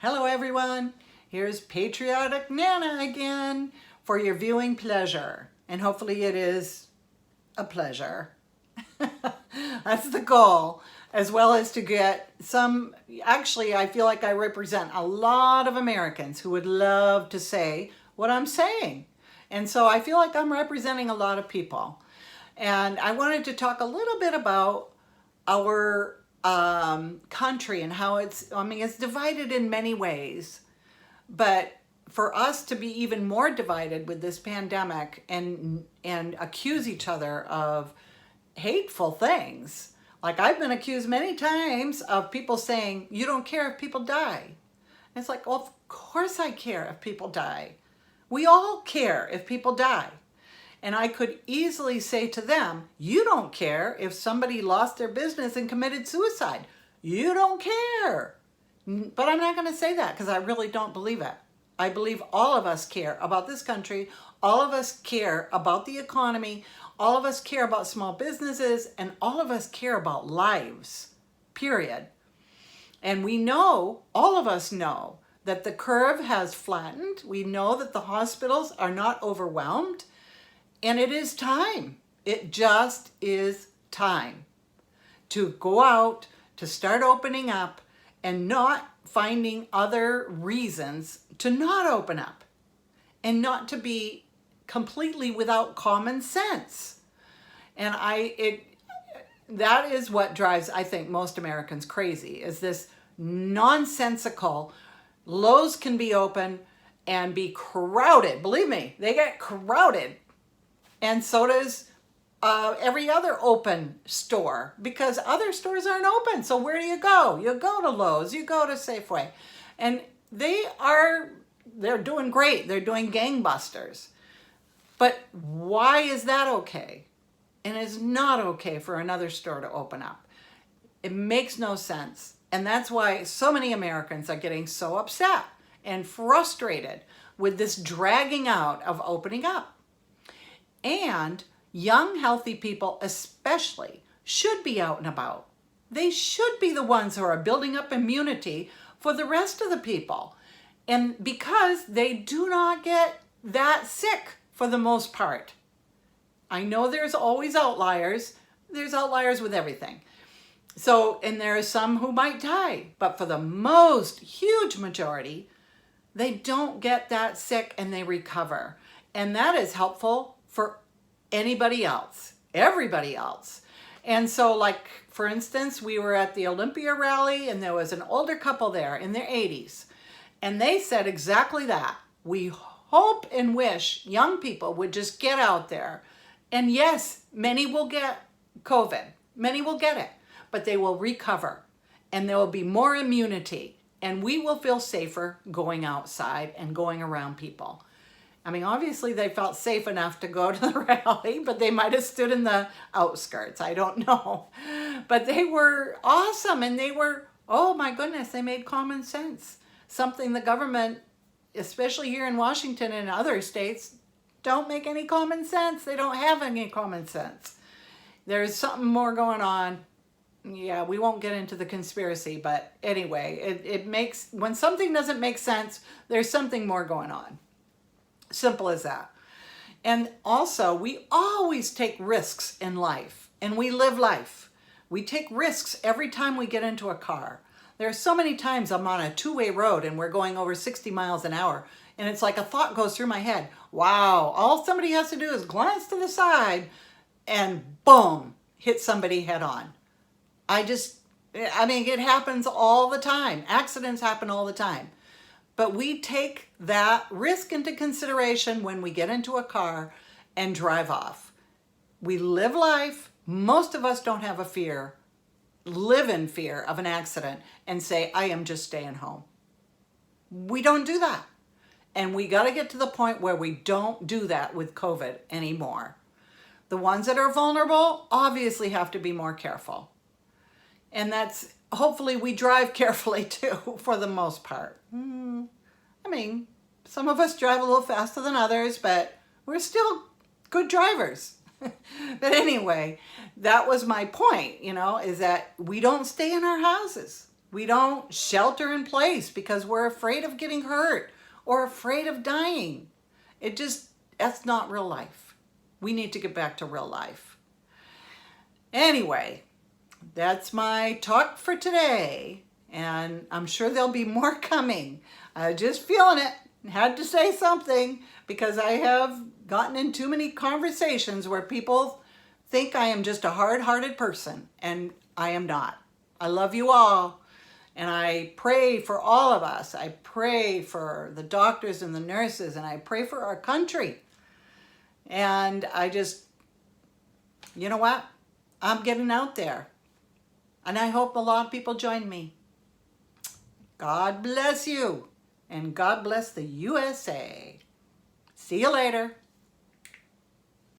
Hello everyone, here's Patriotic Nana again for your viewing pleasure. And hopefully it is a pleasure. That's the goal, as well as to get some, actually I feel like I represent a lot of Americans who would love to say what I'm saying. And so I feel like I'm representing a lot of people. And I wanted to talk a little bit about our country and how it's divided in many ways, but for us to be even more divided with this pandemic and accuse each other of hateful things. Like I've been accused many times of people saying, you don't care if people die. And it's like, well, of course I care if people die. We all care if people die. And I could easily say to them, you don't care if somebody lost their business and committed suicide. You don't care. But I'm not going to say that because I really don't believe it. I believe all of us care about this country. All of us care about the economy. All of us care about small businesses. And all of us care about lives, period. And we know, all of us know, that the curve has flattened. We know that the hospitals are not overwhelmed. And it is time. It just is time to go out, to start opening up and not finding other reasons to not open up and not to be completely without common sense. And that is what drives, I think, most Americans crazy, is this nonsensical, Lowe's can be open and be crowded. Believe me, they get crowded. And so does every other open store, because other stores aren't open. So where do you go? You go to Lowe's, you go to Safeway. And they're doing great. They're doing gangbusters. But why is that okay? And it's not okay for another store to open up. It makes no sense. And that's why so many Americans are getting so upset and frustrated with this dragging out of opening up. And young, healthy people especially should be out and about. They should be the ones who are building up immunity for the rest of the people. And because they do not get that sick for the most part. I know there's always outliers. There's outliers with everything. So, and there are some who might die, but for the most huge majority, they don't get that sick and they recover. And that is helpful for anybody else, everybody else. And so, like, for instance, we were at the Olympia rally and there was an older couple there in their 80s. And they said exactly that. We hope and wish young people would just get out there. And yes, many will get COVID. Many will get it, but they will recover and there will be more immunity and we will feel safer going outside and going around people. I mean, obviously they felt safe enough to go to the rally, but they might have stood in the outskirts. I don't know. But they were awesome and they were, oh my goodness, they made common sense. Something the government, especially here in Washington and other states, don't make any common sense. They don't have any common sense. There's something more going on. Yeah, we won't get into the conspiracy, but anyway, it makes, when something doesn't make sense, there's something more going on. Simple as that. And also, we always take risks in life, and we live life. We take risks every time we get into a car. There are so many times I'm on a two-way road and we're going over 60 miles an hour, and it's like a thought goes through my head. Wow, all somebody has to do is glance to the side and boom, hit somebody head on. It happens all the time. Accidents happen all the time. But we take that risk into consideration when we get into a car and drive off. We live life. Most of us don't have a fear, live in fear of an accident and say, I am just staying home. We don't do that. And we got to get to the point where we don't do that with COVID anymore. The ones that are vulnerable obviously have to be more careful. And that's, hopefully we drive carefully too, for the most part. I mean, some of us drive a little faster than others, but we're still good drivers. But anyway, that was my point, is that we don't stay in our houses. We don't shelter in place because we're afraid of getting hurt or afraid of dying. That's not real life. We need to get back to real life. Anyway, that's my talk for today. And I'm sure there'll be more coming. I just feeling it. Had to say something because I have gotten in too many conversations where people think I am just a hard-hearted person, and I am not. I love you all, and I pray for all of us. I pray for the doctors and the nurses, and I pray for our country. And you know what? I'm getting out there, and I hope a lot of people join me. God bless you, and God bless the USA. See you later.